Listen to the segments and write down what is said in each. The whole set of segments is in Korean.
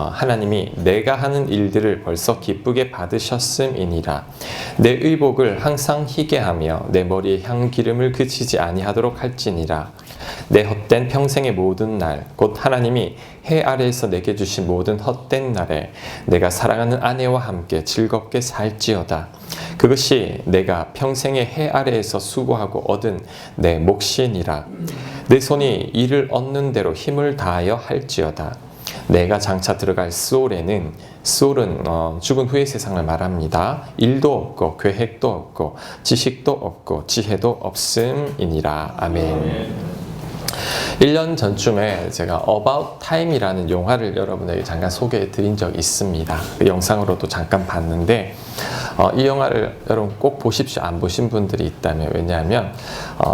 하나님이 내가 하는 일들을 벌써 기쁘게 받으셨음이니라. 내 의복을 항상 희게 하며 내 머리에 향기름을 그치지 아니하도록 할지니라. 내 헛된 평생의 모든 날, 곧 하나님이 해 아래에서 내게 주신 모든 헛된 날에 내가 사랑하는 아내와 함께 즐겁게 살지어다. 그것이 내가 평생의 해 아래에서 수고하고 얻은 내 몫이니라. 내 손이 이를 얻는 대로 힘을 다하여 할지어다. 내가 장차 들어갈 스올에는, 스올은 죽은 후의 세상을 말합니다. 일도 없고 계획도 없고 지식도 없고 지혜도 없음이니라. 아멘. 1년 전쯤에 제가 About Time이라는 영화를 여러분에게 잠깐 소개해 드린 적이 있습니다. 그 영상으로도 잠깐 봤는데 이 영화를 여러분 꼭 보십시오. 안 보신 분들이 있다면. 왜냐하면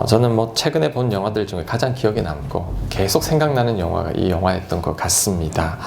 저는 최근에 본 영화들 중에 가장 기억에 남고 계속 생각나는 영화가 이 영화였던 것 같습니다.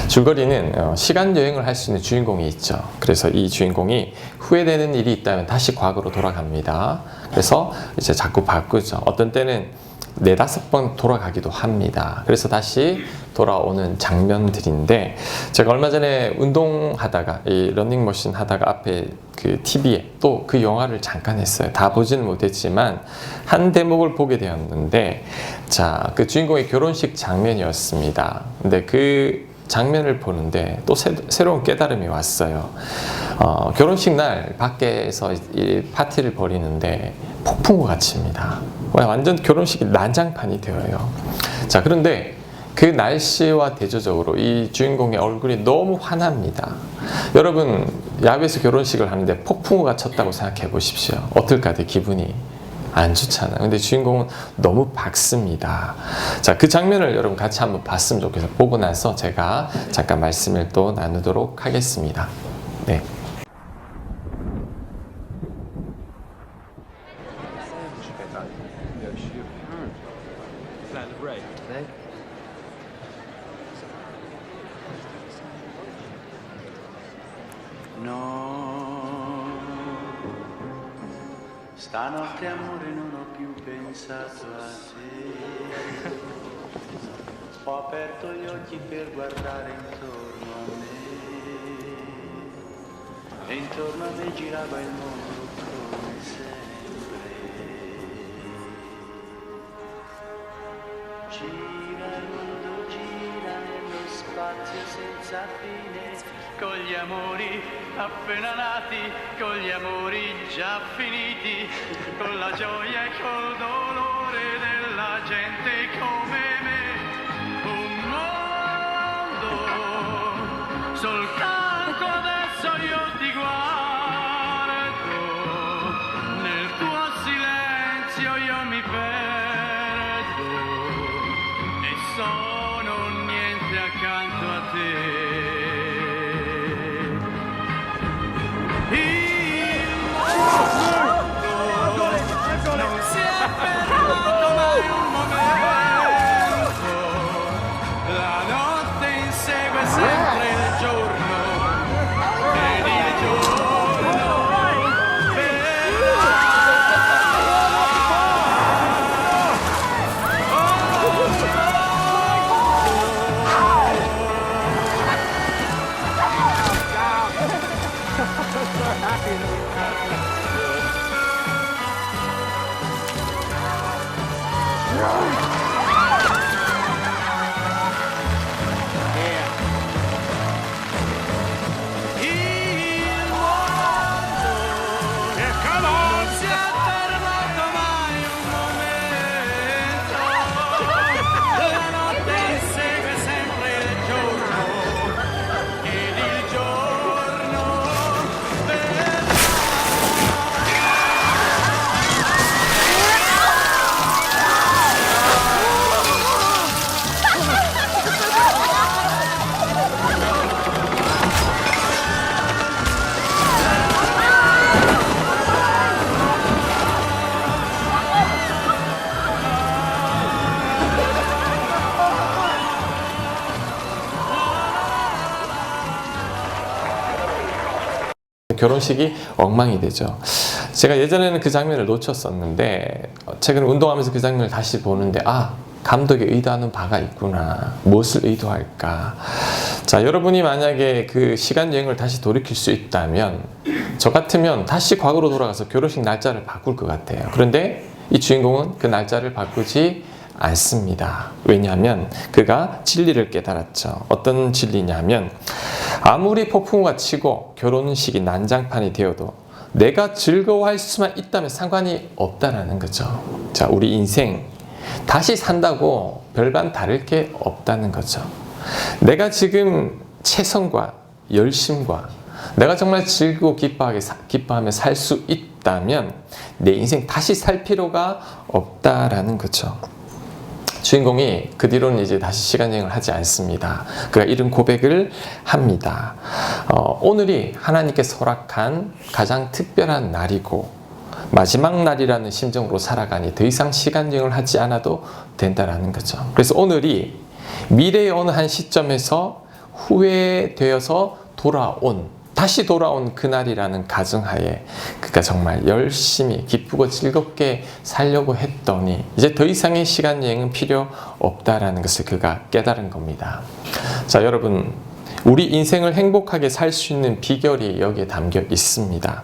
줄거리는 시간 여행을 할 수 있는 주인공이 있죠. 그래서 이 주인공이 후회되는 일이 있다면 다시 과거로 돌아갑니다. 그래서 이제 자꾸 바꾸죠. 어떤 때는 4-5번 돌아가기도 합니다. 그래서 다시 돌아오는 장면들인데, 제가 얼마 전에 운동하다가 이 러닝머신 하다가 앞에 그 TV에 또 그 영화를 잠깐 했어요. 다 보지는 못했지만 한 대목을 보게 되었는데, 자, 그 주인공의 결혼식 장면이었습니다. 근데 그 장면을 보는데 또 새로운 깨달음이 왔어요. 결혼식 날 밖에서 이 파티를 벌이는데 폭풍우가 칩니다. 완전 결혼식이 난장판이 되어요. 자, 그런데 그 날씨와 대조적으로 이 주인공의 얼굴이 너무 환합니다. 여러분, 야외에서 결혼식을 하는데 폭풍우가 쳤다고 생각해 보십시오. 어떨까요? 기분이 안 좋잖아요. 근데 주인공은 너무 밝습니다. 자, 그 장면을 여러분 같이 한번 봤으면 좋겠어요. 보고 나서 제가 잠깐 말씀을 또 나누도록 하겠습니다. 네. Stanotte amore non ho più pensato a te. Ho aperto gli occhi per guardare intorno a me. E intorno a me girava il mondo come sempre. Gira il mondo, gira nello spazio senza fine. Con gli amori appena nati, con gli amori già finiti, con la gioia e col dolore della gente come me. Un mondo, soltanto adesso io ti guardo, nel tuo silenzio io mi perdo e sono niente accanto a te. 결혼식이 엉망이 되죠. 제가 예전에는 그 장면을 놓쳤었는데 최근 운동하면서 그 장면을 다시 보는데 감독이 의도하는 바가 있구나. 무엇을 의도할까? 자, 여러분이 만약에 그 시간 여행을 다시 돌이킬 수 있다면 저 같으면 다시 과거로 돌아가서 결혼식 날짜를 바꿀 것 같아요. 그런데 이 주인공은 그 날짜를 바꾸지 않습니다. 왜냐하면 그가 진리를 깨달았죠. 어떤 진리냐면 아무리 폭풍우가 치고 결혼식이 난장판이 되어도 내가 즐거워할 수만 있다면 상관이 없다라는 거죠. 자, 우리 인생 다시 산다고 별반 다를 게 없다는 거죠. 내가 지금 최선과 열심과 내가 정말 즐거워 기뻐하며 살 수 있다면 내 인생 다시 살 필요가 없다라는 거죠. 주인공이 그 뒤로는 이제 다시 시간여행을 하지 않습니다. 그가 이런 고백을 합니다. 오늘이 하나님께 허락한 가장 특별한 날이고 마지막 날이라는 심정으로 살아가니 더 이상 시간여행을 하지 않아도 된다라는 거죠. 그래서 오늘이 미래의 어느 한 시점에서 후회되어서 다시 돌아온 그날이라는 가정하에 그가 정말 열심히 기쁘고 즐겁게 살려고 했더니 이제 더 이상의 시간여행은 필요 없다라는 것을 그가 깨달은 겁니다. 자, 여러분, 우리 인생을 행복하게 살 수 있는 비결이 여기에 담겨 있습니다.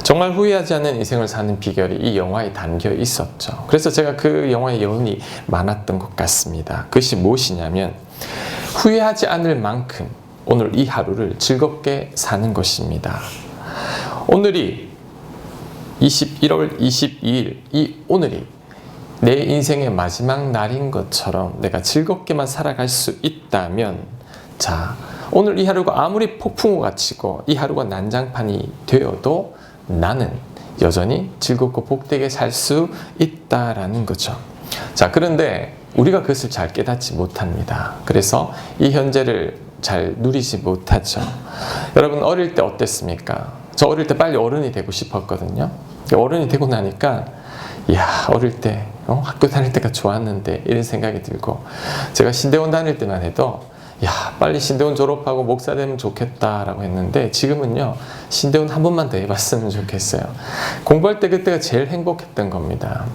정말 후회하지 않는 인생을 사는 비결이 이 영화에 담겨 있었죠. 그래서 제가 그 영화에 여운이 많았던 것 같습니다. 그것이 무엇이냐면 후회하지 않을 만큼 오늘 이 하루를 즐겁게 사는 것입니다. 오늘이 21월 22일 이 오늘이 내 인생의 마지막 날인 것처럼 내가 즐겁게만 살아갈 수 있다면 자, 오늘 이 하루가 아무리 폭풍우가 치고 이 하루가 난장판이 되어도 나는 여전히 즐겁고 복되게 살 수 있다라는 거죠. 자, 그런데 우리가 그것을 잘 깨닫지 못합니다. 그래서 이 현재를 잘 누리지 못하죠. 여러분, 어릴 때 어땠습니까? 저 어릴 때 빨리 어른이 되고 싶었거든요. 어른이 되고 나니까 야, 어릴 때 학교 다닐 때가 좋았는데 이런 생각이 들고 제가 신대원 다닐 때만 해도 야, 빨리 신대원 졸업하고 목사 되면 좋겠다라고 했는데 지금은요, 신대원 한 번만 더 해봤으면 좋겠어요. 공부할 때 그때가 제일 행복했던 겁니다.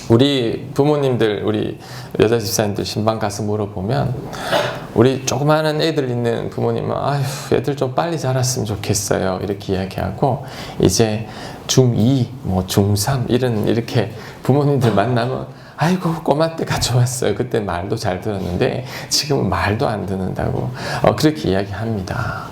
우리 부모님들, 우리 여자 집사님들 신방 가서 물어보면 우리 조그마한 애들 있는 부모님은 아휴, 애들 좀 빨리 자랐으면 좋겠어요 이렇게 이야기하고 이제 중2, 뭐 중3 이렇게 부모님들 만나면 아이고 꼬마 때가 좋았어요. 그때 말도 잘 들었는데 지금은 말도 안 듣는다고 그렇게 이야기합니다.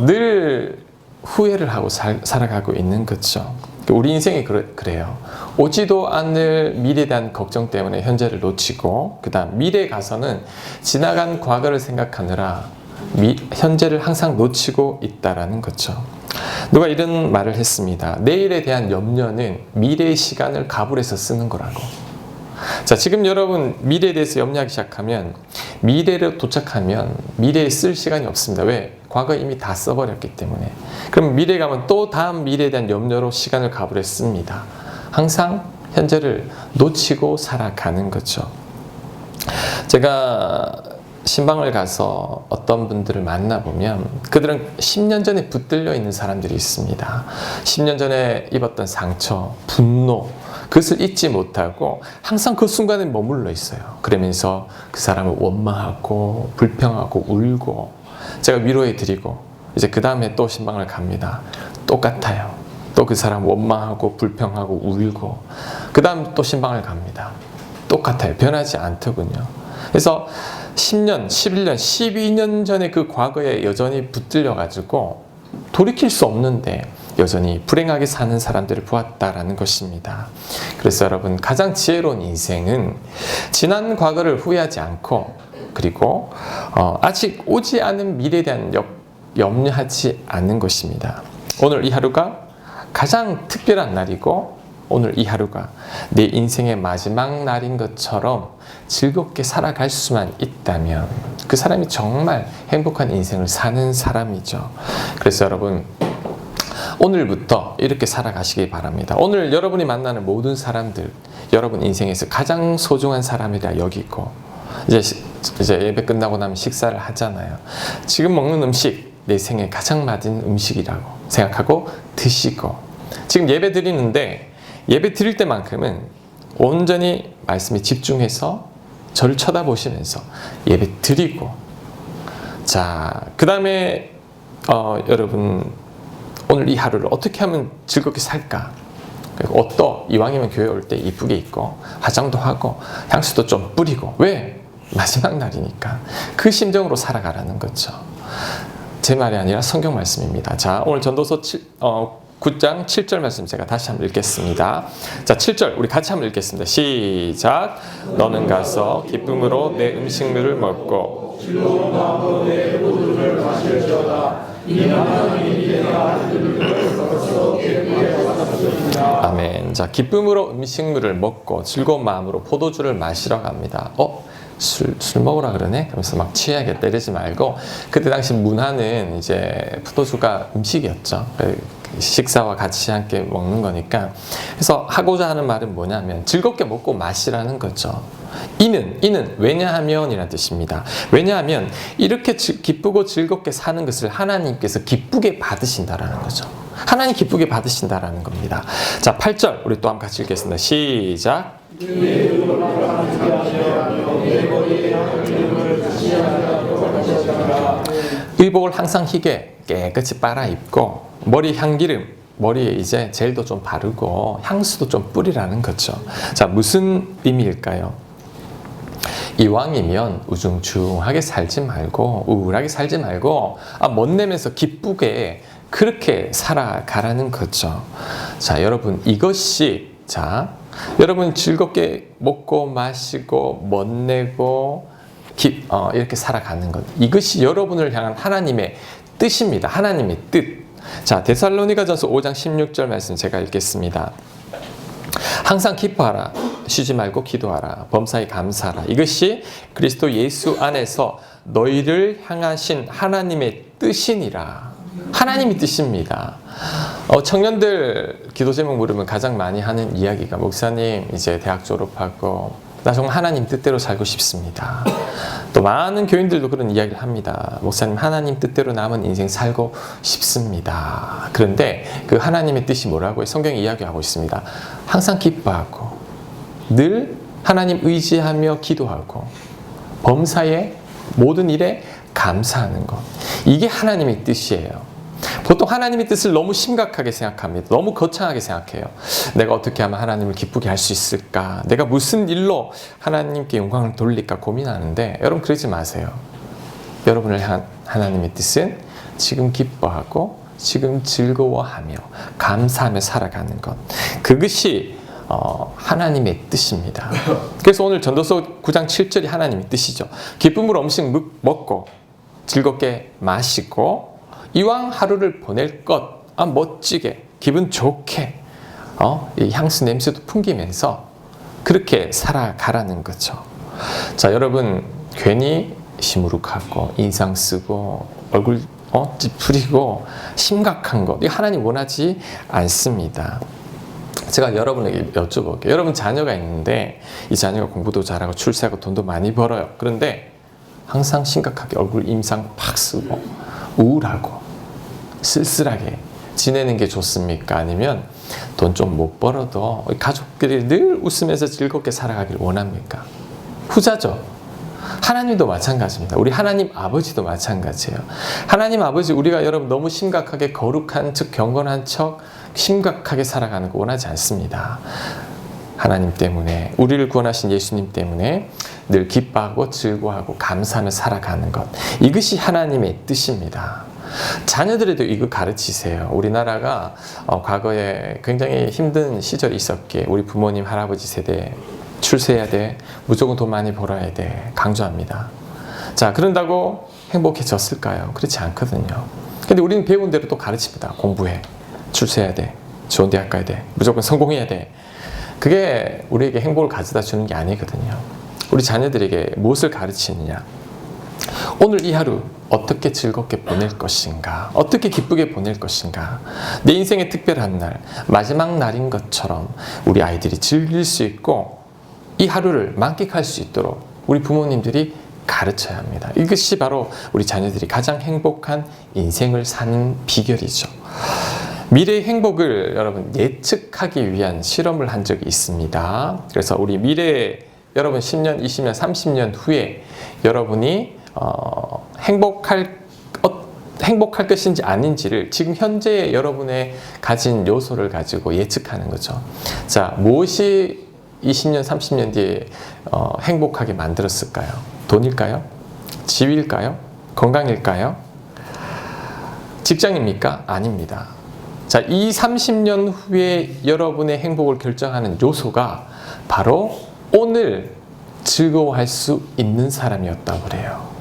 늘 후회를 하고 살아가고 있는 거죠. 우리 인생이 그래요. 오지도 않을 미래에 대한 걱정 때문에 현재를 놓치고 그 다음 미래에 가서는 지나간 과거를 생각하느라 현재를 항상 놓치고 있다라는 거죠. 누가 이런 말을 했습니다. 내일에 대한 염려는 미래의 시간을 가불해서 쓰는 거라고. 자, 지금 여러분 미래에 대해서 염려하기 시작하면 미래로 도착하면 미래에 쓸 시간이 없습니다. 왜? 과거 이미 다 써버렸기 때문에. 그럼 미래에 가면 또 다음 미래에 대한 염려로 시간을 가불해 씁니다. 항상 현재를 놓치고 살아가는 거죠. 제가 신방을 가서 어떤 분들을 만나보면 그들은 10년 전에 붙들려 있는 사람들이 있습니다. 10년 전에 입었던 상처, 분노, 그것을 잊지 못하고 항상 그 순간에 머물러 있어요. 그러면서 그 사람을 원망하고 불평하고 울고 제가 위로해 드리고 이제 그 다음에 또 신방을 갑니다. 똑같아요. 또 그 사람 원망하고 불평하고 울고 그 다음 또 신방을 갑니다. 똑같아요. 변하지 않더군요. 그래서 10년, 11년, 12년 전에 그 과거에 여전히 붙들려 가지고 돌이킬 수 없는데 여전히 불행하게 사는 사람들을 보았다라는 것입니다. 그래서 여러분, 가장 지혜로운 인생은 지난 과거를 후회하지 않고 그리고 아직 오지 않은 미래에 대한 염려하지 않는 것입니다. 오늘 이 하루가 가장 특별한 날이고 오늘 이 하루가 내 인생의 마지막 날인 것처럼 즐겁게 살아갈 수만 있다면 그 사람이 정말 행복한 인생을 사는 사람이죠. 그래서 여러분, 오늘부터 이렇게 살아가시기 바랍니다. 오늘 여러분이 만나는 모든 사람들, 여러분 인생에서 가장 소중한 사람이라 여기고 이제 예배 끝나고 나면 식사를 하잖아요. 지금 먹는 음식 내 생에 가장 맞은 음식이라고 생각하고 드시고 지금 예배 드리는데 예배 드릴 때만큼은 온전히 말씀에 집중해서 저를 쳐다보시면서 예배 드리고 자, 그 다음에 여러분 오늘 이 하루를 어떻게 하면 즐겁게 살까? 그리고 옷도 이왕이면 교회 올 때 이쁘게 입고 화장도 하고 향수도 좀 뿌리고, 왜? 마지막 날이니까 그 심정으로 살아가라는 거죠. 제 말이 아니라 성경 말씀입니다. 자, 오늘 전도서 9장 7절 말씀 제가 다시 한번 읽겠습니다. 자, 7절 우리 같이 한번 읽겠습니다. 시작. 너는 가서 기쁨으로 내 음식물을 먹고 즐거운 마음으로 내 모두를 마실지어다. 아멘. 자, 기쁨으로 음식물을 먹고 즐거운 마음으로 포도주를 마시러 갑니다. 술 먹으라 그러네? 그러면서 막 취하게 이러지 말고, 그때 당시 문화는 이제 포도주가 음식이었죠. 식사와 같이 함께 먹는 거니까. 그래서 하고자 하는 말은 뭐냐면 즐겁게 먹고 마시라는 거죠. 이는 왜냐하면 이라는 뜻입니다. 왜냐하면 이렇게 기쁘고 즐겁게 사는 것을 하나님께서 기쁘게 받으신다라는 거죠. 하나님 기쁘게 받으신다라는 겁니다. 자, 8절 우리 또 한번 같이 읽겠습니다. 시작. 의복을 항상 희게 깨끗이 빨아 입고 머리 향기름, 머리에 이제 젤도 좀 바르고 향수도 좀 뿌리라는 거죠. 자, 무슨 의미일까요? 이왕이면 우중충하게 살지 말고 우울하게 살지 말고 멋내면서 기쁘게 그렇게 살아가라는 거죠. 자, 여러분 이것이, 자, 여러분 즐겁게 먹고 마시고 멋내고 이렇게 살아가는 것, 이것이 여러분을 향한 하나님의 뜻입니다. 하나님의 뜻. 자, 데살로니가전서 5장 16절 말씀 제가 읽겠습니다. 항상 기뻐하라, 쉬지 말고 기도하라, 범사에 감사하라. 이것이 그리스도 예수 안에서 너희를 향하신 하나님의 뜻이니라. 하나님의 뜻입니다. 청년들 기도 제목 물으면 가장 많이 하는 이야기가, 목사님 이제 대학 졸업하고 나 정말 하나님 뜻대로 살고 싶습니다. 또 많은 교인들도 그런 이야기를 합니다. 목사님 하나님 뜻대로 남은 인생 살고 싶습니다. 그런데 그 하나님의 뜻이 뭐라고요? 성경이 이야기하고 있습니다. 항상 기뻐하고 늘 하나님 의지하며 기도하고 범사에 모든 일에 감사하는 것, 이게 하나님의 뜻이에요. 보통 하나님의 뜻을 너무 심각하게 생각합니다. 너무 거창하게 생각해요. 내가 어떻게 하면 하나님을 기쁘게 할 수 있을까? 내가 무슨 일로 하나님께 영광을 돌릴까 고민하는데, 여러분 그러지 마세요. 여러분을 향한 하나님의 뜻은 지금 기뻐하고 지금 즐거워하며 감사하며 살아가는 것, 그것이 하나님의 뜻입니다. 그래서 오늘 전도서 9장 7절이 하나님의 뜻이죠. 기쁨으로 음식 먹고 즐겁게 마시고 이왕 하루를 보낼 것 멋지게 기분 좋게 이 향수 냄새도 풍기면서 그렇게 살아가라는 거죠. 자, 여러분 괜히 시무룩하고 인상 쓰고 얼굴 찌푸리고 심각한 것, 이거 하나님 원하지 않습니다. 제가 여러분에게 여쭤볼게요. 여러분 자녀가 있는데 이 자녀가 공부도 잘하고 출세하고 돈도 많이 벌어요. 그런데 항상 심각하게 얼굴 인상 팍 쓰고 우울하고 쓸쓸하게 지내는 게 좋습니까? 아니면 돈 좀 못 벌어도 가족들이 늘 웃으면서 즐겁게 살아가길 원합니까? 후자죠. 하나님도 마찬가지입니다. 우리 하나님 아버지도 마찬가지예요. 하나님 아버지, 우리가 여러분 너무 심각하게 거룩한 척, 경건한 척 심각하게 살아가는 거 원하지 않습니다. 하나님 때문에, 우리를 구원하신 예수님 때문에 늘 기뻐하고 즐거워하고 감사하며 살아가는 것, 이것이 하나님의 뜻입니다. 자녀들에도 이거 가르치세요. 우리나라가 과거에 굉장히 힘든 시절이 있었기에 우리 부모님, 할아버지 세대 출세해야 돼, 무조건 돈 많이 벌어야 돼 강조합니다. 자, 그런다고 행복해졌을까요? 그렇지 않거든요. 근데 우리는 배운 대로 또 가르칩니다. 공부해, 출세해야 돼, 좋은 대학 가야 돼, 무조건 성공해야 돼. 그게 우리에게 행복을 가져다 주는 게 아니거든요. 우리 자녀들에게 무엇을 가르치느냐, 오늘 이 하루 어떻게 즐겁게 보낼 것인가, 어떻게 기쁘게 보낼 것인가, 내 인생의 특별한 날, 마지막 날인 것처럼 우리 아이들이 즐길 수 있고 이 하루를 만끽할 수 있도록 우리 부모님들이 가르쳐야 합니다. 이것이 바로 우리 자녀들이 가장 행복한 인생을 사는 비결이죠. 미래의 행복을 여러분 예측하기 위한 실험을 한 적이 있습니다. 그래서 우리 미래에 여러분 10년, 20년, 30년 후에 여러분이 행복할 것인지 아닌지를 지금 현재 여러분의 가진 요소를 가지고 예측하는 거죠. 자, 무엇이 20년, 30년 뒤에 행복하게 만들었을까요? 돈일까요? 집일까요? 건강일까요? 직장입니까? 아닙니다. 자, 이 30년 후에 여러분의 행복을 결정하는 요소가 바로 오늘 즐거워할 수 있는 사람이었다고 그래요.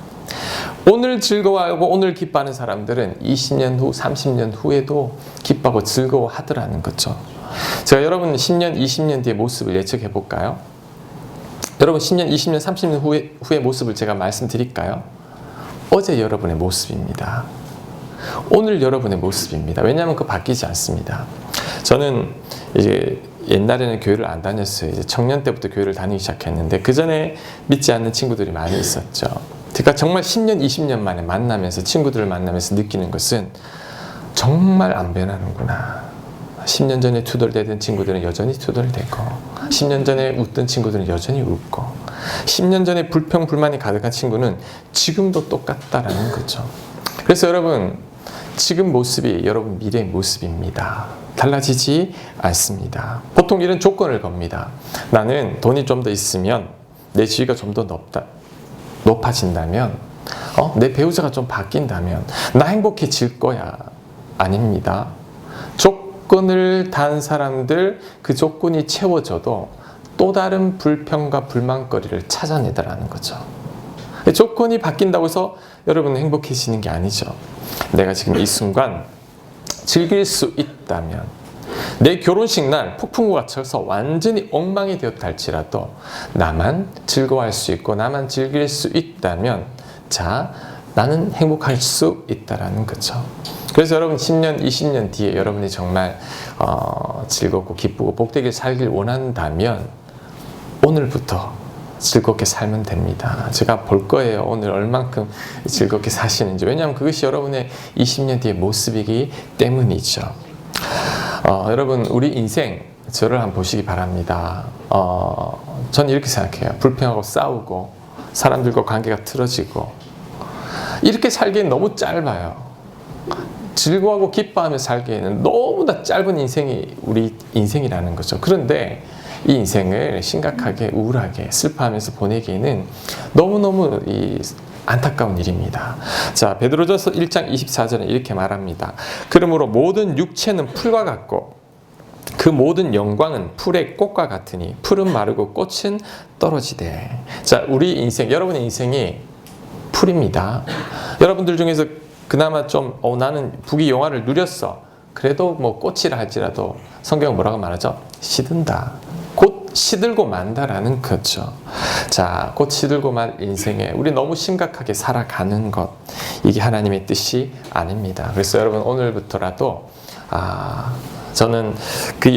오늘 즐거워하고 오늘 기뻐하는 사람들은 20년 후, 30년 후에도 기뻐하고 즐거워하더라는 거죠. 제가 여러분 10년, 20년 뒤의 모습을 예측해 볼까요? 여러분 10년, 20년, 30년 후의 모습을 제가 말씀드릴까요? 어제 여러분의 모습입니다. 오늘 여러분의 모습입니다. 왜냐하면 그거 바뀌지 않습니다. 저는 이제 옛날에는 교회를 안 다녔어요. 이제 청년 때부터 교회를 다니기 시작했는데 그 전에 믿지 않는 친구들이 많이 있었죠. 그러니까 정말 10년, 20년 만에 만나면서 친구들을 만나면서 느끼는 것은 정말 안 변하는구나. 10년 전에 투덜대던 친구들은 여전히 투덜대고 10년 전에 웃던 친구들은 여전히 웃고 10년 전에 불평, 불만이 가득한 친구는 지금도 똑같다라는 거죠. 그래서 여러분 지금 모습이 여러분 미래의 모습입니다. 달라지지 않습니다. 보통 이런 조건을 겁니다. 나는 돈이 좀 더 있으면 내 지위가 좀 더 높아진다면 내 배우자가 좀 바뀐다면 나 행복해질 거야. 아닙니다. 조건을 단 사람들 그 조건이 채워져도 또 다른 불평과 불만거리를 찾아내더라는 거죠. 조건이 바뀐다고 해서 여러분은 행복해지는 게 아니죠. 내가 지금 이 순간 즐길 수 있다면 내 결혼식 날 폭풍우가 쳐서 완전히 엉망이 되었다 할지라도 나만 즐거워할 수 있고 나만 즐길 수 있다면 자, 나는 행복할 수 있다라는 거죠. 그래서 여러분 10년, 20년 뒤에 여러분이 정말 즐겁고 기쁘고 복되게 살길 원한다면 오늘부터 즐겁게 살면 됩니다. 제가 볼 거예요. 오늘 얼만큼 즐겁게 사시는지. 왜냐하면 그것이 여러분의 20년 뒤의 모습이기 때문이죠. 여러분 우리 인생 저를 한번 보시기 바랍니다. 저는 이렇게 생각해요. 불평하고 싸우고 사람들과 관계가 틀어지고 이렇게 살기엔 너무 짧아요. 즐거워하고 기뻐하며 살기에는 너무나 짧은 인생이 우리 인생이라는 거죠. 그런데 이 인생을 심각하게 우울하게 슬퍼하면서 보내기에는 너무너무 안타까운 일입니다. 자, 베드로전서 1장 24절에 이렇게 말합니다. 그러므로 모든 육체는 풀과 같고 그 모든 영광은 풀의 꽃과 같으니 풀은 마르고 꽃은 떨어지되. 자, 우리 인생, 여러분의 인생이 풀입니다. 여러분들 중에서 그나마 좀 나는 부귀영화를 누렸어. 그래도 뭐 꽃이라 할지라도 성경은 뭐라고 말하죠? 시든다. 곧 시들고 만다라는 거죠. 자, 곧 시들고 말 인생에 우리 너무 심각하게 살아가는 것, 이게 하나님의 뜻이 아닙니다. 그래서 여러분 오늘부터라도 저는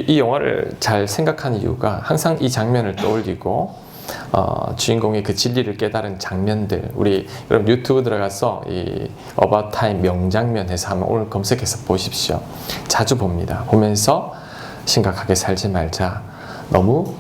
이 영화를 잘 생각하는 이유가 항상 이 장면을 떠올리고 주인공의 그 진리를 깨달은 장면들, 우리 여러분 유튜브 들어가서 이 About Time 명장면 해서 한번 오늘 검색해서 보십시오. 자주 봅니다. 보면서 심각하게 살지 말자. 너무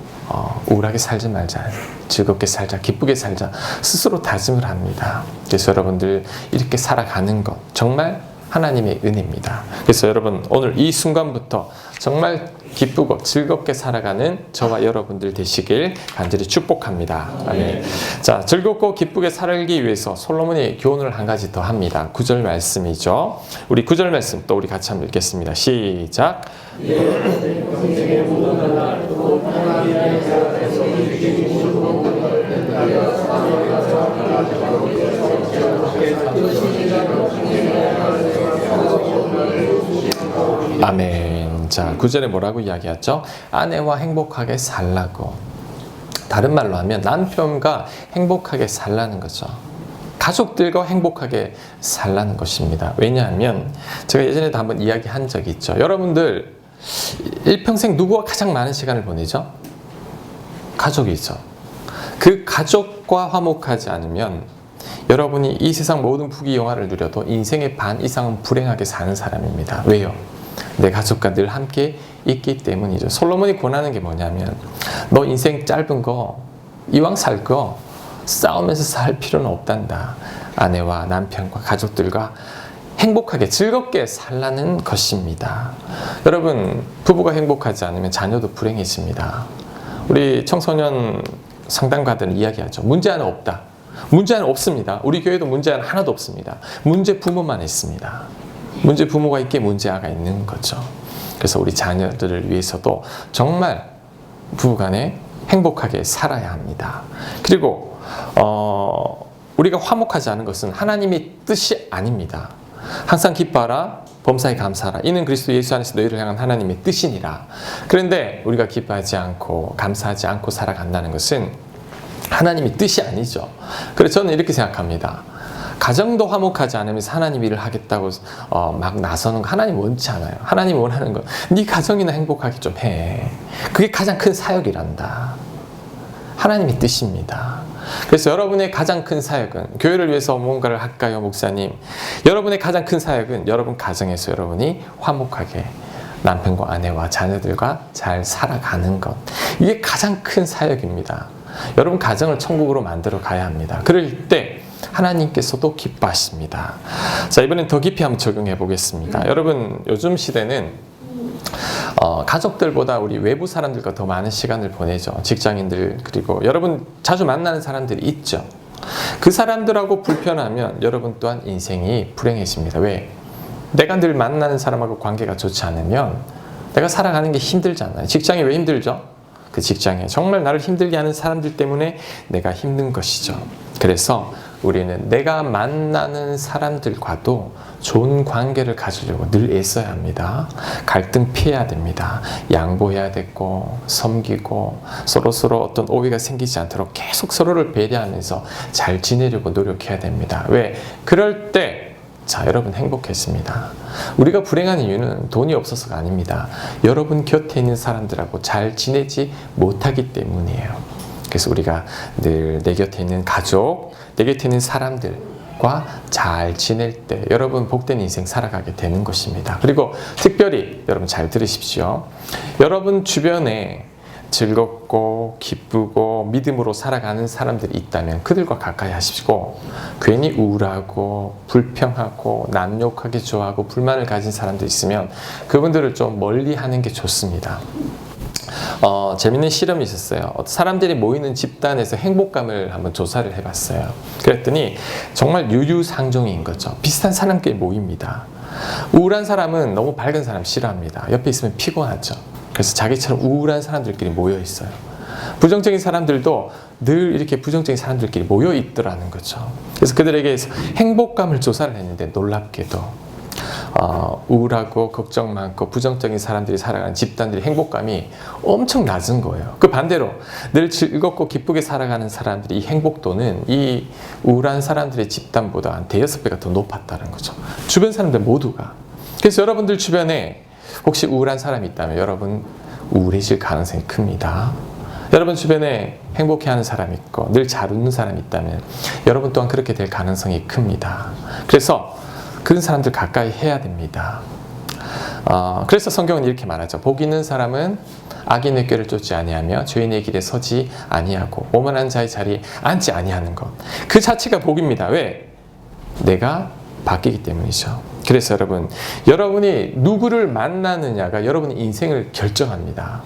우울하게 살지 말자. 즐겁게 살자. 기쁘게 살자. 스스로 다짐을 합니다. 그래서 여러분들 이렇게 살아가는 것 정말 하나님의 은혜입니다. 그래서 여러분 오늘 이 순간부터 정말 기쁘고 즐겁게 살아가는 저와 여러분들 되시길 간절히 축복합니다. 아멘. 자, 즐겁고 기쁘게 살기 위해서 솔로몬이 교훈을 한 가지 더 합니다. 9절 말씀이죠. 우리 9절 말씀 또 우리 같이 한번 읽겠습니다. 시작. 아멘. 자, 9절에 뭐라고 이야기하죠? 아내와 행복하게 살라고. 다른 말로 하면 남편과 행복하게 살라는 거죠. 가족들과 행복하게 살라는 것입니다. 왜냐하면 제가 예전에도 한번 이야기한 적이 있죠. 여러분들 일평생 누구와 가장 많은 시간을 보내죠? 가족이죠. 그 가족과 화목하지 않으면 여러분이 이 세상 모든 부귀영화를 누려도 인생의 반 이상은 불행하게 사는 사람입니다. 왜요? 내 가족과 늘 함께 있기 때문이죠. 솔로몬이 권하는 게 뭐냐면 너 인생 짧은 거 이왕 살 거 싸우면서 살 필요는 없단다. 아내와 남편과 가족들과 행복하게 즐겁게 살라는 것입니다. 여러분, 부부가 행복하지 않으면 자녀도 불행해집니다. 우리 청소년 상담가들은 이야기하죠. 문제는 없다. 문제는 없습니다. 우리 교회도 문제는 하나도 없습니다. 문제 부모만 있습니다. 문제 부모가 있기에 문제아가 있는 거죠. 그래서 우리 자녀들을 위해서도 정말 부부간에 행복하게 살아야 합니다. 그리고 우리가 화목하지 않은 것은 하나님의 뜻이 아닙니다. 항상 기뻐하라, 범사에 감사하라. 이는 그리스도 예수 안에서 너희를 향한 하나님의 뜻이니라. 그런데 우리가 기뻐하지 않고 감사하지 않고 살아간다는 것은 하나님의 뜻이 아니죠. 그래서 저는 이렇게 생각합니다. 가정도 화목하지 않으면서 하나님 일을 하겠다고 막 나서는 거 하나님 원치 않아요. 하나님 원하는 건 네 가정이나 행복하게 좀 해. 그게 가장 큰 사역이란다. 하나님의 뜻입니다. 그래서 여러분의 가장 큰 사역은, 교회를 위해서 뭔가를 할까요, 목사님? 여러분의 가장 큰 사역은 여러분 가정에서 여러분이 화목하게 남편과 아내와 자녀들과 잘 살아가는 것. 이게 가장 큰 사역입니다. 여러분 가정을 천국으로 만들어 가야 합니다. 그럴 때 하나님께서도 기뻐하십니다. 자, 이번엔 더 깊이 한번 적용해 보겠습니다. 여러분, 요즘 시대는 가족들보다 우리 외부 사람들과 더 많은 시간을 보내죠. 직장인들, 그리고 여러분 자주 만나는 사람들이 있죠. 그 사람들하고 불편하면 여러분 또한 인생이 불행해집니다. 왜? 내가 늘 만나는 사람하고 관계가 좋지 않으면 내가 살아가는 게 힘들잖아요. 직장이 왜 힘들죠? 그 직장에 정말 나를 힘들게 하는 사람들 때문에 내가 힘든 것이죠. 그래서 우리는 내가 만나는 사람들과도 좋은 관계를 가지려고 늘 애써야 합니다. 갈등 피해야 됩니다. 양보해야 되고 섬기고 서로 어떤 오해가 생기지 않도록 계속 서로를 배려하면서 잘 지내려고 노력해야 됩니다. 왜? 그럴 때 여러분 행복했습니다. 우리가 불행한 이유는 돈이 없어서가 아닙니다. 여러분 곁에 있는 사람들하고 잘 지내지 못하기 때문이에요. 그래서 우리가 늘 내 곁에 있는 가족, 내 곁에 있는 사람들과 잘 지낼 때 여러분 복된 인생 살아가게 되는 것입니다. 그리고 특별히 여러분 잘 들으십시오. 여러분 주변에 즐겁고 기쁘고 믿음으로 살아가는 살아들이 있다면 그들과 가까이 하시고, 괜히 우울하고 불평하고 남욕하게 좋아하고 불만을 가진 사람들 있으면 그분들을 좀 멀리 하는 게 좋습니다. 재밌는 실험이 있었어요. 사람들이 모이는 집단에서 행복감을 한번 조사를 해봤어요. 그랬더니 정말 유유상종인 거죠. 비슷한 사람끼리 모입니다. 우울한 사람은 너무 밝은 사람 싫어합니다. 옆에 있으면 피곤하죠. 그래서 자기처럼 우울한 사람들끼리 모여 있어요. 부정적인 사람들도 늘 이렇게 부정적인 사람들끼리 모여 있더라는 거죠. 그래서 그들에게 행복감을 조사를 했는데 놀랍게도 우울하고 걱정 많고 부정적인 사람들이 살아가는 집단들의 행복감이 엄청 낮은 거예요. 그 반대로 늘 즐겁고 기쁘게 살아가는 사람들이 이 행복도는 이 우울한 사람들의 집단보다 한 대여섯 배가 더 높았다는 거죠. 주변 사람들 모두가. 그래서 여러분들 주변에 혹시 우울한 사람이 있다면 여러분 우울해질 가능성이 큽니다. 여러분 주변에 행복해하는 사람이 있고 늘 잘 웃는 사람이 있다면 여러분 또한 그렇게 될 가능성이 큽니다. 그래서 그런 사람들 가까이 해야 됩니다. 그래서 성경은 이렇게 말하죠. 복 있는 사람은 악인의 꾀를 쫓지 아니하며 죄인의 길에 서지 아니하고 오만한 자의 자리에 앉지 아니하는 것. 그 자체가 복입니다. 왜? 내가 바뀌기 때문이죠. 그래서 여러분이 누구를 만나느냐가 여러분의 인생을 결정합니다.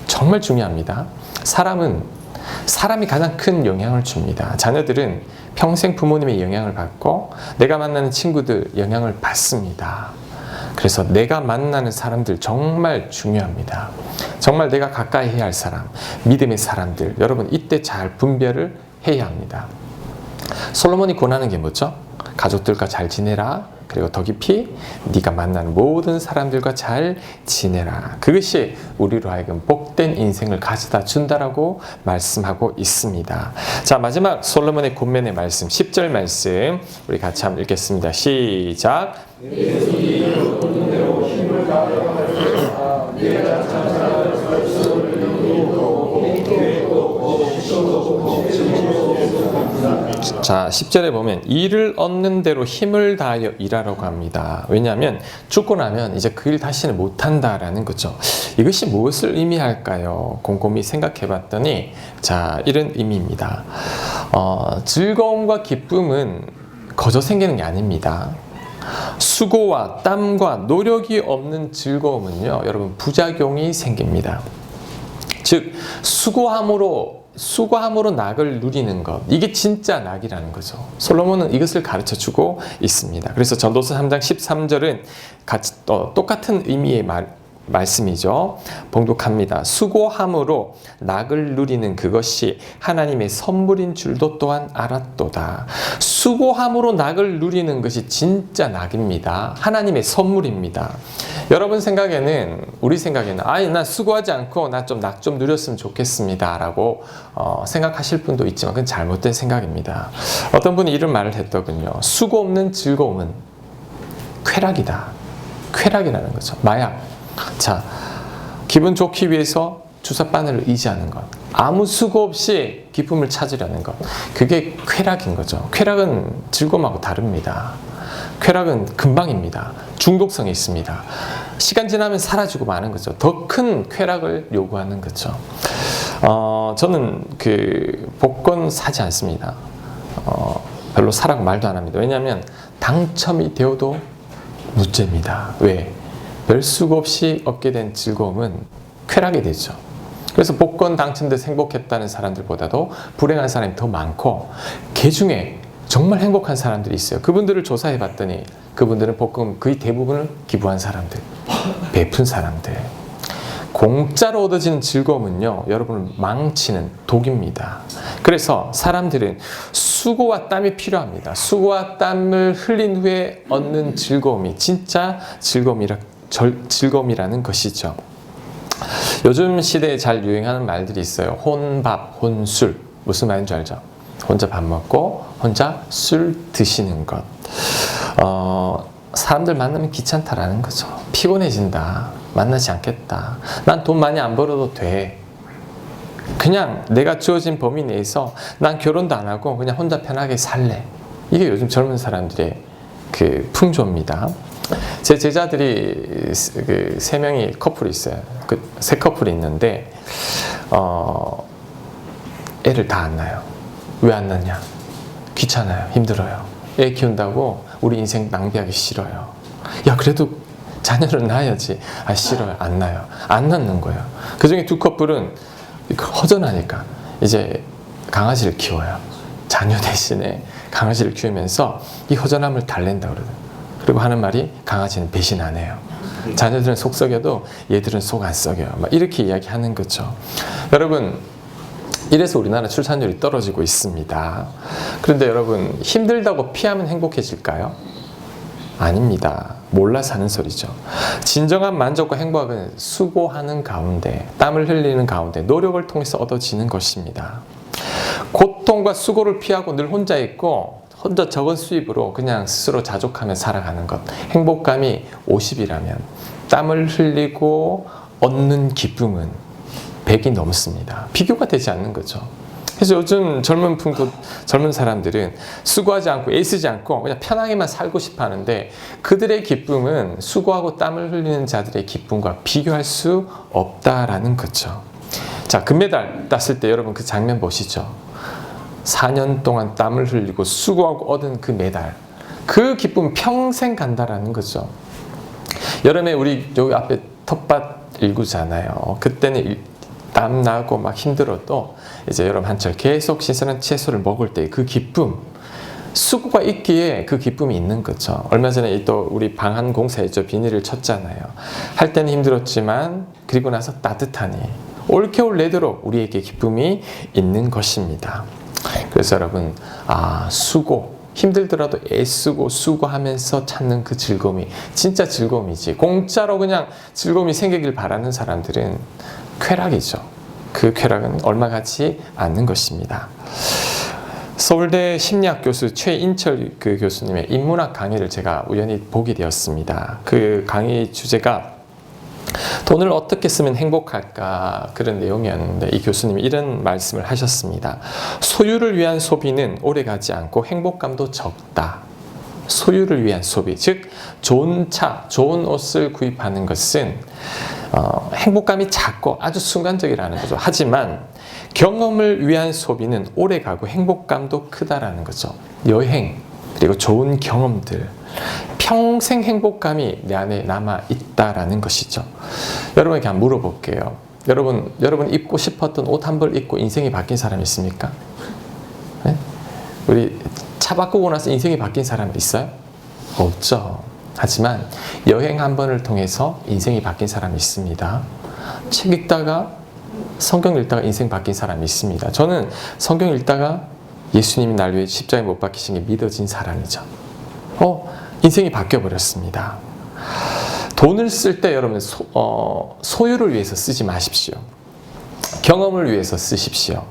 정말 중요합니다. 사람이 가장 큰 영향을 줍니다. 자녀들은 평생 부모님의 영향을 받고 내가 만나는 친구들 영향을 받습니다. 그래서 내가 만나는 사람들 정말 중요합니다. 정말 내가 가까이 해야 할 사람, 믿음의 사람들, 여러분 이때 잘 분별을 해야 합니다. 솔로몬이 권하는 게 뭐죠? 가족들과 잘 지내라. 그리고 더 깊이 네가 만나는 모든 사람들과 잘 지내라. 그것이 우리로 하여금 복된 인생을 가져다 준다라고 말씀하고 있습니다. 자, 마지막 솔로몬의 권면의 말씀 10절 말씀 우리 같이 한번 읽겠습니다. 시작. 자, 10절에 보면 일을 얻는 대로 힘을 다하여 일하라고 합니다. 왜냐하면 죽고 나면 이제 그 일 다시는 못한다라는 거죠. 이것이 무엇을 의미할까요? 곰곰이 생각해 봤더니 자, 이런 의미입니다. 즐거움과 기쁨은 거저 생기는 게 아닙니다. 수고와 땀과 노력이 없는 즐거움은요, 여러분 부작용이 생깁니다. 즉 수고함으로 낙을 누리는 것, 이게 진짜 낙이라는 거죠. 솔로몬은 이것을 가르쳐주고 있습니다. 그래서 전도서 3장 13절은 똑같은 의미의 말씀이죠. 봉독합니다. 수고함으로 낙을 누리는 그것이 하나님의 선물인 줄도 또한 알았도다. 수고함으로 낙을 누리는 것이 진짜 낙입니다. 하나님의 선물입니다. 여러분 생각에는, 우리 생각에는 난 수고하지 않고 나 좀 낙 좀 누렸으면 좋겠습니다 라고 생각하실 분도 있지만 그건 잘못된 생각입니다. 어떤 분이 이런 말을 했더군요. 수고 없는 즐거움은 쾌락이다. 쾌락이라는 거죠. 마약. 자, 기분 좋기 위해서 주사바늘을 의지하는 것, 아무 수고 없이 기쁨을 찾으려는 것, 그게 쾌락인 거죠. 쾌락은 즐거움하고 다릅니다. 쾌락은 금방입니다. 중독성이 있습니다. 시간 지나면 사라지고 마는 거죠. 더 큰 쾌락을 요구하는 거죠. 저는 복권 사지 않습니다. 별로 사라고 말도 안 합니다. 왜냐하면 당첨이 되어도 무죄입니다. 왜? 별 수고 없이 얻게 된 즐거움은 쾌락이 되죠. 그래서 복권 당첨돼서 행복했다는 사람들보다도 불행한 사람이 더 많고, 그 중에 정말 행복한 사람들이 있어요. 그분들을 조사해 봤더니 그분들은 복권 거의 대부분을 기부한 사람들, 베푼 사람들. 공짜로 얻어지는 즐거움은요, 여러분을 망치는 독입니다. 그래서 사람들은 수고와 땀이 필요합니다. 수고와 땀을 흘린 후에 얻는 즐거움이 진짜 즐거움이라는 것이죠. 요즘 시대에 잘 유행하는 말들이 있어요. 혼밥, 혼술. 무슨 말인 줄 알죠? 혼자 밥 먹고 혼자 술 드시는 것. 사람들 만나면 귀찮다라는 거죠. 피곤해진다. 만나지 않겠다. 난 돈 많이 안 벌어도 돼. 그냥 내가 주어진 범위 내에서 난 결혼도 안 하고 그냥 혼자 편하게 살래. 이게 요즘 젊은 사람들의 풍조입니다. 제 제자들이 3명이 커플이 있어요. 세 커플이 있는데 애를 다 안 낳아요. 왜 안 낳냐? 귀찮아요. 힘들어요. 애 키운다고 우리 인생 낭비하기 싫어요. 야, 그래도 자녀를 낳아야지. 싫어요. 안 낳아요. 안 낳는 거예요. 그 중에 2 커플은 허전하니까 이제 강아지를 키워요. 자녀 대신에 강아지를 키우면서 이 허전함을 달랜다 그러더라고요. 그리고 하는 말이, 강아지는 배신 안 해요. 자녀들은 속 썩여도 얘들은 속 안 썩여요. 막 이렇게 이야기하는 거죠. 여러분, 이래서 우리나라 출산율이 떨어지고 있습니다. 그런데 여러분, 힘들다고 피하면 행복해질까요? 아닙니다. 몰라서 하는 소리죠. 진정한 만족과 행복은 수고하는 가운데, 땀을 흘리는 가운데 노력을 통해서 얻어지는 것입니다. 고통과 수고를 피하고 늘 혼자 있고 혼자 적은 수입으로 그냥 스스로 자족하며 살아가는 것, 행복감이 50이라면 땀을 흘리고 얻는 기쁨은 100이 넘습니다. 비교가 되지 않는 거죠. 그래서 요즘 젊은 사람들은 수고하지 않고 애쓰지 않고 그냥 편하게만 살고 싶어 하는데, 그들의 기쁨은 수고하고 땀을 흘리는 자들의 기쁨과 비교할 수 없다라는 거죠. 자, 금메달 땄을 때 여러분 그 장면 보시죠. 4년 동안 땀을 흘리고 수고하고 얻은 그 메달, 그 기쁨 평생 간다라는 거죠. 여름에 우리 여기 앞에 텃밭 일구잖아요. 그때는 땀 나고 막 힘들어도 이제 여름 한철 계속 신선한 채소를 먹을 때 그 기쁨, 수고가 있기에 그 기쁨이 있는 거죠. 얼마 전에 또 우리 방한 공사했죠. 비닐을 쳤잖아요. 할 때는 힘들었지만 그리고 나서 따뜻하니 올겨울 내도록 우리에게 기쁨이 있는 것입니다. 그래서 여러분, 수고, 힘들더라도 애쓰고 수고하면서 찾는 그 즐거움이 진짜 즐거움이지, 공짜로 그냥 즐거움이 생기길 바라는 사람들은 쾌락이죠. 그 쾌락은 얼마 같지 않는 것입니다. 서울대 심리학 교수 최인철 교수님의 인문학 강의를 제가 우연히 보게 되었습니다. 그 강의 주제가 돈을 어떻게 쓰면 행복할까, 그런 내용이었는데 이 교수님이 이런 말씀을 하셨습니다. 소유를 위한 소비는 오래가지 않고 행복감도 적다. 소유를 위한 소비, 즉 좋은 차, 좋은 옷을 구입하는 것은 행복감이 작고 아주 순간적이라는 거죠. 하지만 경험을 위한 소비는 오래가고 행복감도 크다라는 거죠. 여행, 그리고 좋은 경험들, 평생 행복감이 내 안에 남아 있다라는 것이죠. 여러분에게 한번 물어볼게요. 여러분 입고 싶었던 옷 한 벌 입고 인생이 바뀐 사람 있습니까? 네? 우리 차 바꾸고 나서 인생이 바뀐 사람 있어요? 없죠. 하지만 여행 한 번을 통해서 인생이 바뀐 사람이 있습니다. 책 읽다가, 성경 읽다가 인생 바뀐 사람이 있습니다. 저는 성경 읽다가 예수님이 날 위해 십자가에 못 박히신 게 믿어진 사람이죠. 인생이 바뀌어 버렸습니다. 돈을 쓸 때 여러분 소유를 위해서 쓰지 마십시오. 경험을 위해서 쓰십시오.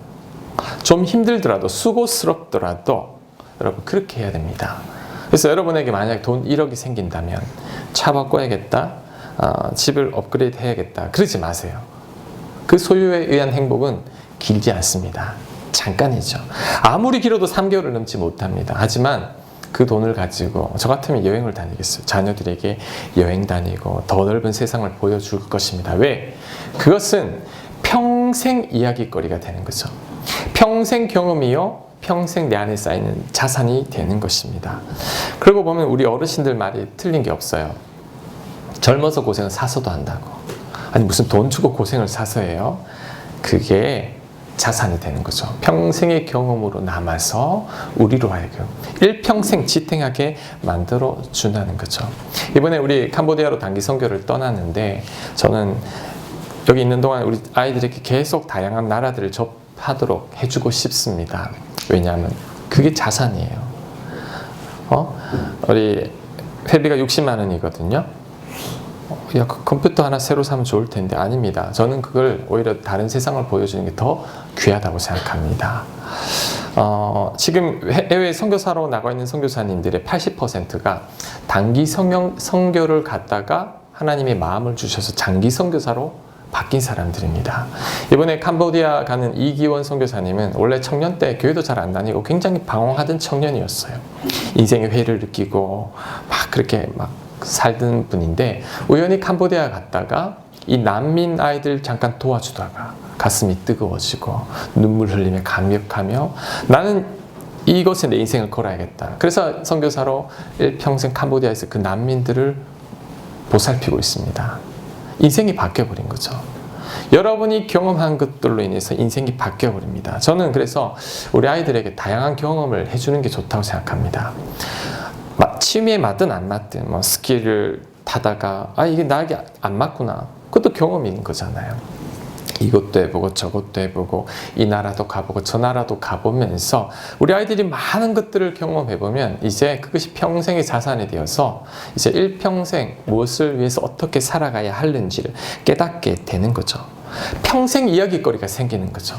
좀 힘들더라도, 수고스럽더라도 여러분 그렇게 해야 됩니다. 그래서 여러분에게 만약 돈 1억이 생긴다면 차 바꿔야겠다, 집을 업그레이드 해야겠다, 그러지 마세요. 그 소유에 의한 행복은 길지 않습니다. 잠깐이죠. 아무리 길어도 3개월을 넘지 못합니다. 하지만 그 돈을 가지고 저 같으면 여행을 다니겠어요. 자녀들에게 여행 다니고 더 넓은 세상을 보여줄 것입니다. 왜? 그것은 평생 이야기거리가 되는 거죠. 평생 경험이요, 평생 내 안에 쌓이는 자산이 되는 것입니다. 그러고 보면 우리 어르신들 말이 틀린 게 없어요. 젊어서 고생은 사서도 한다고. 아니 무슨 돈 주고 고생을 사서 해요? 그게 자산이 되는 거죠. 평생의 경험으로 남아서 우리로 하여금 일평생 지탱하게 만들어 준다는 거죠. 이번에 우리 캄보디아로 단기 선교를 떠났는데 저는 여기 있는 동안 우리 아이들에게 계속 다양한 나라들을 접하도록 해주고 싶습니다. 왜냐하면 그게 자산이에요. 우리 회비가 60만 원이거든요. 야, 컴퓨터 하나 새로 사면 좋을 텐데 아닙니다. 저는 그걸 오히려 다른 세상을 보여주는 게 더 귀하다고 생각합니다. 지금 해외 선교사로 나가 있는 선교사님들의 80%가 단기 선교를 갔다가 하나님의 마음을 주셔서 장기 선교사로 바뀐 사람들입니다. 이번에 캄보디아 가는 이기원 선교사님은 원래 청년 때 교회도 잘 안 다니고 굉장히 방황하던 청년이었어요. 인생의 회의를 느끼고 막 그렇게 막 살던 분인데 우연히 캄보디아 갔다가 이 난민 아이들 잠깐 도와주다가 가슴이 뜨거워지고 눈물 흘리며 감격하며 나는 이것에 내 인생을 걸어야겠다. 그래서 선교사로 일평생 캄보디아에서 그 난민들을 보살피고 있습니다. 인생이 바뀌어버린 거죠. 여러분이 경험한 것들로 인해서 인생이 바뀌어버립니다. 저는 그래서 우리 아이들에게 다양한 경험을 해주는 게 좋다고 생각합니다. 취미에 맞든 안 맞든 스키를 타다가 이게 나에게 안 맞구나, 그것도 경험인 거잖아요. 이것도 해보고 저것도 해보고 이 나라도 가보고 저 나라도 가보면서 우리 아이들이 많은 것들을 경험해보면 이제 그것이 평생의 자산이 되어서 이제 일평생 무엇을 위해서 어떻게 살아가야 하는지를 깨닫게 되는 거죠. 평생 이야기거리가 생기는 거죠.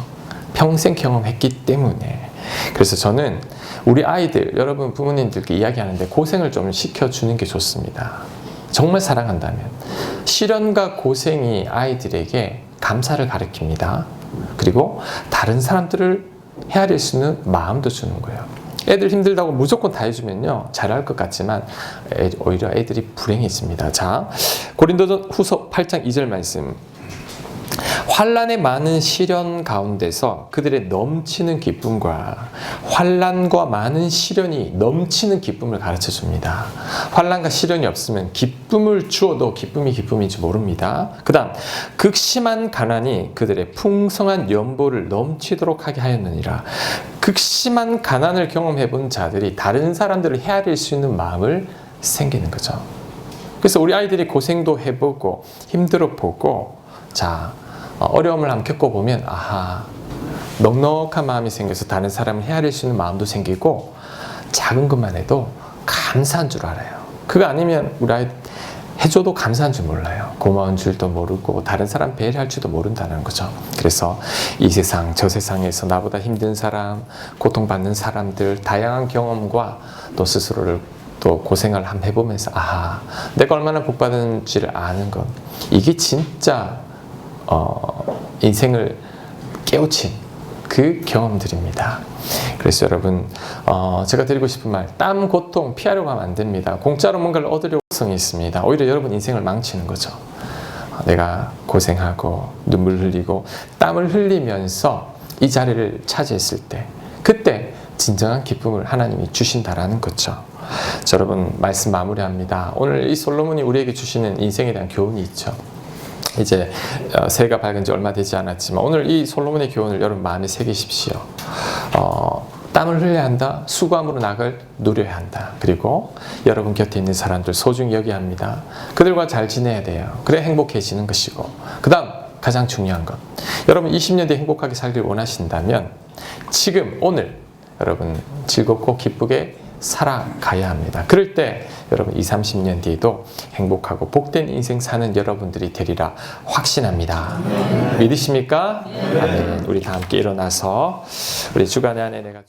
평생 경험했기 때문에. 그래서 저는 우리 아이들, 여러분 부모님들께 이야기하는데 고생을 좀 시켜주는 게 좋습니다. 정말 사랑한다면. 시련과 고생이 아이들에게 감사를 가르칩니다. 그리고 다른 사람들을 헤아릴 수 있는 마음도 주는 거예요. 애들 힘들다고 무조건 다 해주면요 잘할 것 같지만 오히려 애들이 불행해집니다. 자, 고린도전후서 8장 2절 말씀. 환난의 많은 시련 가운데서 그들의 넘치는 기쁨과 환난과 많은 시련이 넘치는 기쁨을 가르쳐 줍니다. 환난과 시련이 없으면 기쁨을 주어도 기쁨이 기쁨인지 모릅니다. 그 다음 극심한 가난이 그들의 풍성한 연보를 넘치도록 하게 하였느니라. 극심한 가난을 경험해 본 자들이 다른 사람들을 헤아릴 수 있는 마음을 생기는 거죠. 그래서 우리 아이들이 고생도 해보고 힘들어 보고 자 어려움을 한번 겪어보면 아하, 넉넉한 마음이 생겨서 다른 사람을 헤아릴 수 있는 마음도 생기고 작은 것만 해도 감사한 줄 알아요. 그거 아니면 우리 아이 해줘도 감사한 줄 몰라요. 고마운 줄도 모르고 다른 사람 배려할 줄도 모른다는 거죠. 그래서 이 세상 저 세상에서 나보다 힘든 사람, 고통받는 사람들 다양한 경험과 또 스스로를 또 고생을 한번 해보면서 아하, 내가 얼마나 복받은지를 아는 것, 이게 진짜 인생을 깨우친 그 경험들입니다. 그래서 여러분 제가 드리고 싶은 말, 땀, 고통 피하려고 하면 안 됩니다. 공짜로 뭔가를 얻으려고 성이 있습니다. 오히려 여러분 인생을 망치는 거죠. 내가 고생하고 눈물 흘리고 땀을 흘리면서 이 자리를 차지했을 때 그때 진정한 기쁨을 하나님이 주신다라는 거죠. 자, 여러분 말씀 마무리합니다. 오늘 이 솔로몬이 우리에게 주시는 인생에 대한 교훈이 있죠. 이제 새해가 밝은 지 얼마 되지 않았지만 오늘 이 솔로몬의 교훈을 여러분 마음에 새기십시오. 땀을 흘려야 한다. 수고함으로 낙을 누려야 한다. 그리고 여러분 곁에 있는 사람들 소중히 여겨야 합니다. 그들과 잘 지내야 돼요. 그래 행복해지는 것이고, 그 다음 가장 중요한 것, 여러분 20년 뒤에 행복하게 살길 원하신다면 지금 오늘 여러분 즐겁고 기쁘게 살아가야 합니다. 그럴 때 여러분 20, 30년 뒤에도 행복하고 복된 인생 사는 여러분들이 되리라 확신합니다. 믿으십니까? 아멘. 우리 다 함께 일어나서 우리 주간의 안에 내가